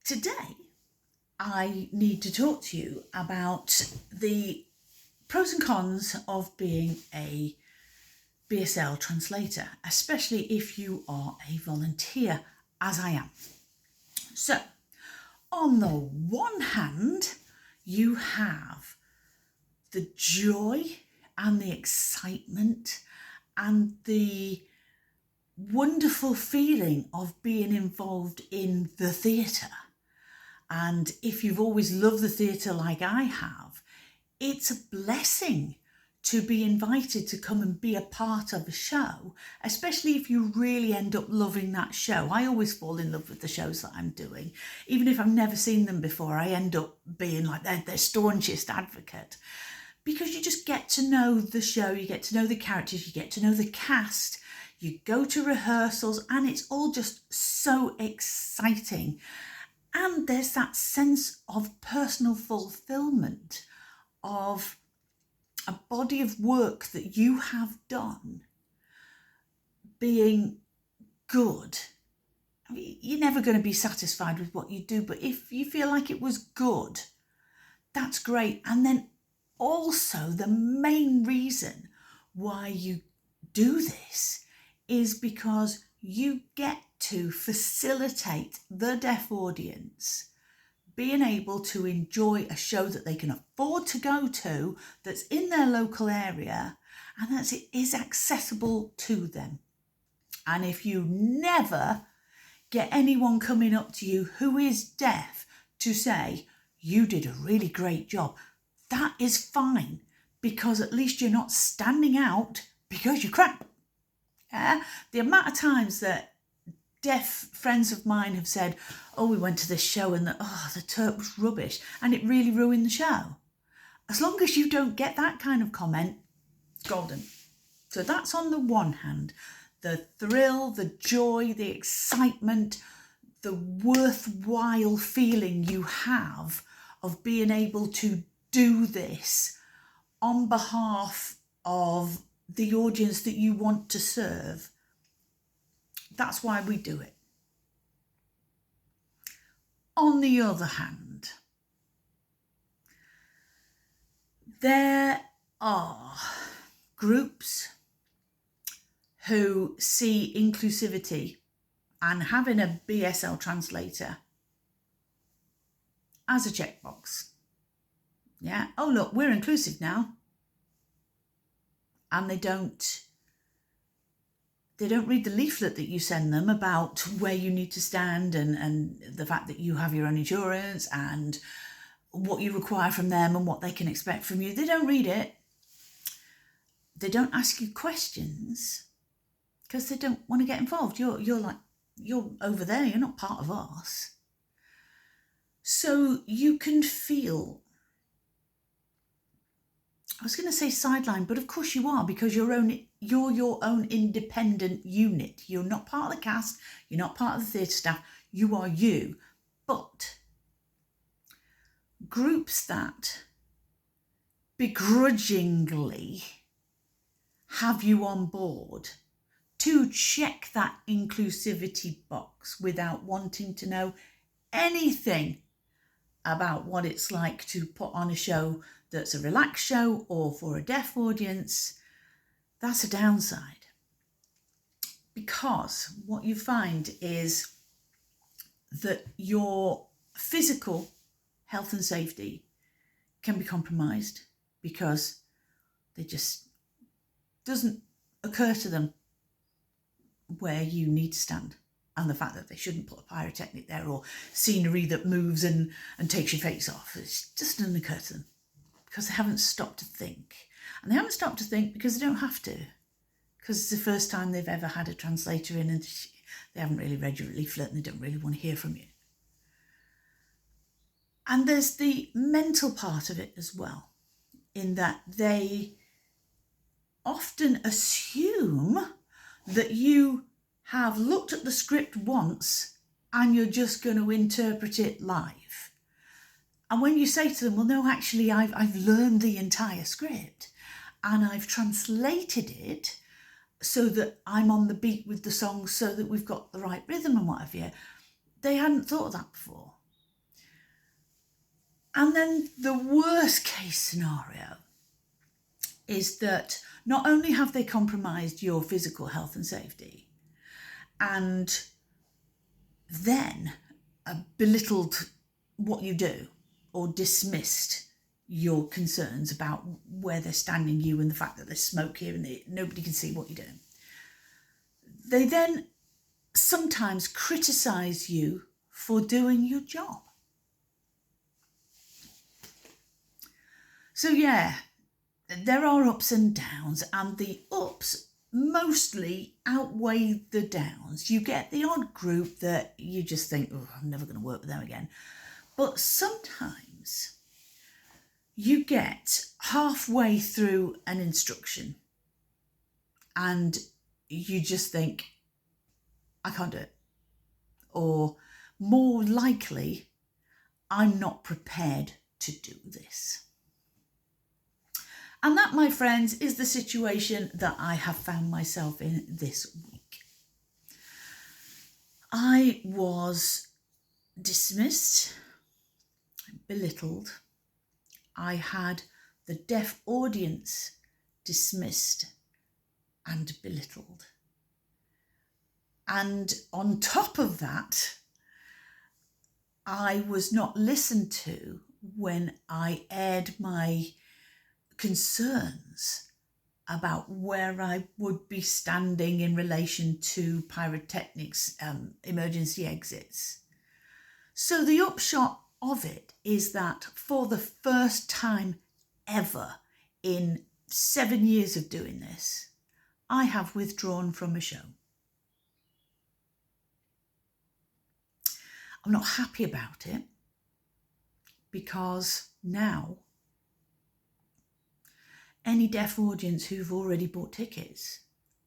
Today, I need to talk to you about the pros and cons of being a BSL translator, especially if you are a volunteer, as I am. So, on the one hand, you have the joy and the excitement and the wonderful feeling of being involved in the theatre. And if you've always loved the theatre like I have, it's a blessing to be invited to come and be a part of a show, especially if you really end up loving that show. I always fall in love with the shows that I'm doing. Even if I've never seen them before, I end up being like their staunchest advocate, because you just get to know the show, you get to know the characters, you get to know the cast, you go to rehearsals, and it's all just so exciting. And there's that sense of personal fulfillment of a body of work that you have done being good. I mean, you're never going to be satisfied with what you do, but if you feel like it was good, that's great. And then also the main reason why you do this is because you get to facilitate the deaf audience being able to enjoy a show that they can afford to go to, that's in their local area, and that it is accessible to them. And if you never get anyone coming up to you who is deaf to say, you did a really great job, that is fine, because at least you're not standing out because you're crap. Yeah? The amount of times that deaf friends of mine have said, oh, we went to this show and the Turk was rubbish and it really ruined the show. As long as you don't get that kind of comment, golden. So that's on the one hand, the thrill, the joy, the excitement, the worthwhile feeling you have of being able to do this on behalf of the audience that you want to serve. That's why we do it. On the other hand, there are groups who see inclusivity and having a BSL translator as a checkbox. Yeah, oh look, we're inclusive now. And they don't read the leaflet that you send them about where you need to stand and the fact that you have your own insurance and what you require from them and what they can expect from you. They don't read it. They don't ask you questions because they don't want to get involved. You're over there, you're not part of us. So you can feel, I was going to say sideline, but of course you are, because you're your own independent unit. You're not part of the cast, you're not part of the theatre staff, you are you. But groups that begrudgingly have you on board to check that inclusivity box without wanting to know anything about what it's like to put on a show that's a relaxed show or for a deaf audience, that's a downside. Because what you find is that your physical health and safety can be compromised because they just doesn't occur to them where you need to stand, and the fact that they shouldn't put a pyrotechnic there or scenery that moves and takes your face off. It just doesn't occur to them because they haven't stopped to think. And they haven't stopped to think because they don't have to, because it's the first time they've ever had a translator in and they haven't really read your leaflet and they don't really want to hear from you. And there's the mental part of it as well, in that they often assume that you have looked at the script once and you're just going to interpret it live. And when you say to them, well, no, actually, I've learned the entire script and I've translated it so that I'm on the beat with the song so that we've got the right rhythm and what have you. They hadn't thought of that before. And then the worst case scenario is that not only have they compromised your physical health and safety, and then belittled what you do or dismissed your concerns about where they're standing you and the fact that there's smoke here and nobody can see what you're doing. They then sometimes criticise you for doing your job. So yeah, there are ups and downs, and the ups mostly outweigh the downs. You get the odd group that you just think, oh, I'm never going to work with them again. But sometimes you get halfway through an instruction and you just think, I can't do it. Or more likely, I'm not prepared to do this. And that, my friends, is the situation that I have found myself in this week. I was dismissed, belittled. I had the deaf audience dismissed and belittled. And on top of that, I was not listened to when I aired my concerns about where I would be standing in relation to pyrotechnics, emergency exits. So the upshot of it is that for the first time ever in 7 years of doing this, I have withdrawn from a show. I'm not happy about it because now any deaf audience who've already bought tickets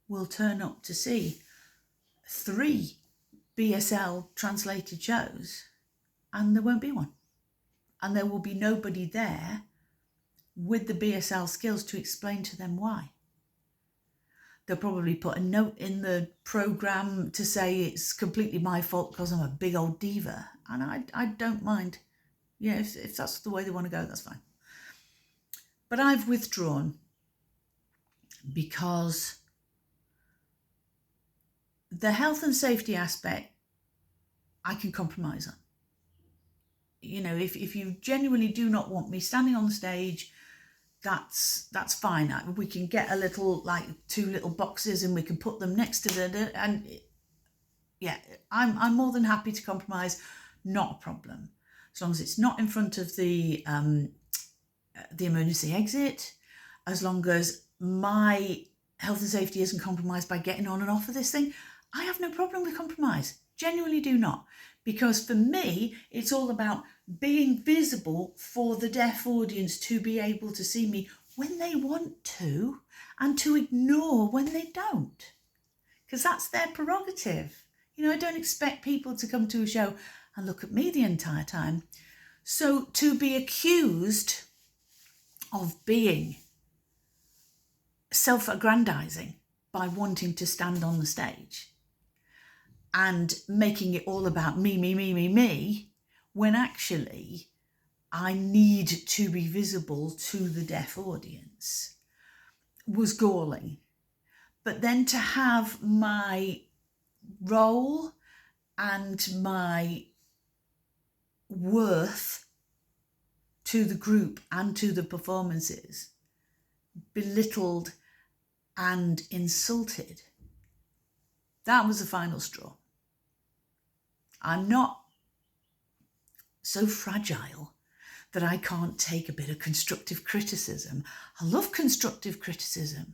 will turn up to see 3 BSL translated shows and there won't be one. And there will be nobody there with the BSL skills to explain to them why. They'll probably put a note in the programme to say it's completely my fault because I'm a big old diva. And I don't mind. Yeah, if that's the way they want to go, that's fine. But I've withdrawn because the health and safety aspect I can compromise on. You know, if you genuinely do not want me standing on the stage, that's fine. We can get a little, like 2 little boxes and we can put them next to I'm more than happy to compromise, not a problem. As long as it's not in front of the emergency exit, as long as my health and safety isn't compromised by getting on and off of this thing, I have no problem with compromise. Genuinely do not. Because for me, it's all about being visible for the deaf audience to be able to see me when they want to and to ignore when they don't. Because that's their prerogative. You know, I don't expect people to come to a show and look at me the entire time. So to be accused of being self-aggrandizing by wanting to stand on the stage and making it all about me, when actually I need to be visible to the deaf audience, was galling. But then to have my role and my worth to the group and to the performances belittled and insulted, that was the final straw. I'm not so fragile that I can't take a bit of constructive criticism. I love constructive criticism.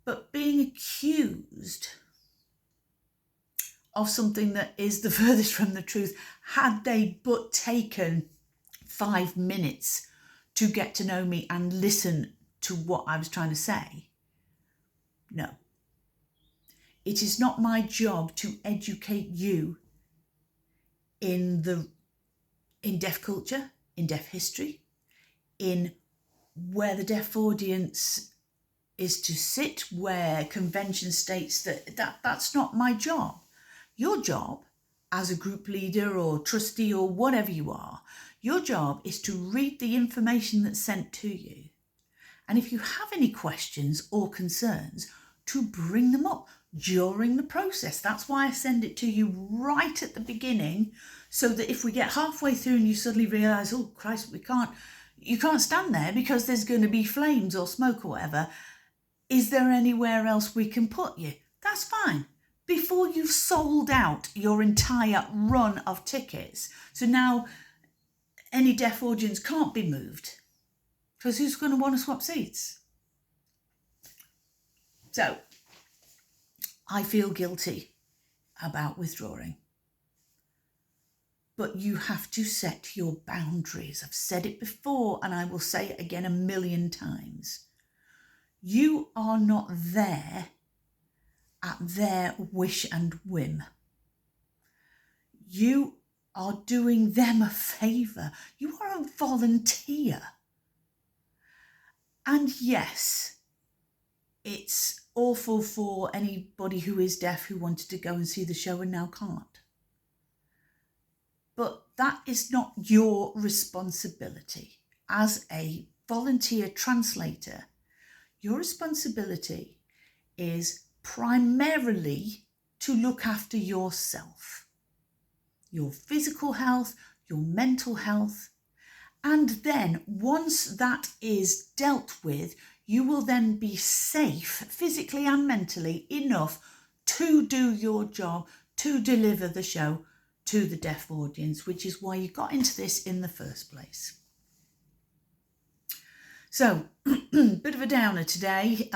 But being accused of something that is the furthest from the truth, had they but taken 5 minutes to get to know me and listen to what I was trying to say, no. It is not my job to educate you in deaf culture, in deaf history, in where the deaf audience is to sit, where convention states that's not my job. Your job as a group leader or trustee or whatever you are, your job is to read the information that's sent to you. And if you have any questions or concerns, to bring them up during the process. That's why I send it to you right at the beginning, so that if we get halfway through and you suddenly realise, oh Christ, you can't stand there because there's going to be flames or smoke or whatever. Is there anywhere else we can put you? That's fine. Before you've sold out your entire run of tickets. So now any deaf audience can't be moved, because who's going to want to swap seats? So I feel guilty about withdrawing. But you have to set your boundaries. I've said it before and I will say it again 1,000,000 times. You are not there at their wish and whim. You are doing them a favour. You are a volunteer. And yes, it's awful for anybody who is deaf who wanted to go and see the show and now can't. But that is not your responsibility. As a volunteer translator, your responsibility is primarily to look after yourself, your physical health, your mental health. And then once that is dealt with, you will then be safe physically and mentally enough to do your job, to deliver the show to the deaf audience, which is why you got into this in the first place. So, bit of a downer today.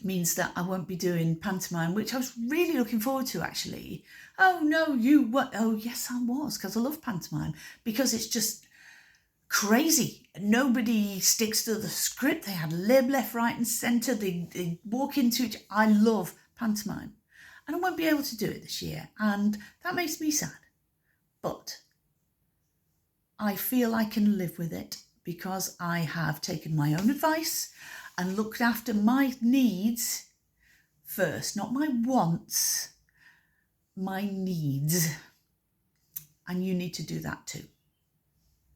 Means that I won't be doing pantomime, which I was really looking forward to, actually. Oh no, you were. Oh yes, I was, because I love pantomime, because it's just crazy. Nobody sticks to the script. They had lib, left, right and centre. They walk into it. I love pantomime. And I won't be able to do it this year. And that makes me sad. But I feel I can live with it, because I have taken my own advice and looked after my needs first, not my wants, my needs. And you need to do that too.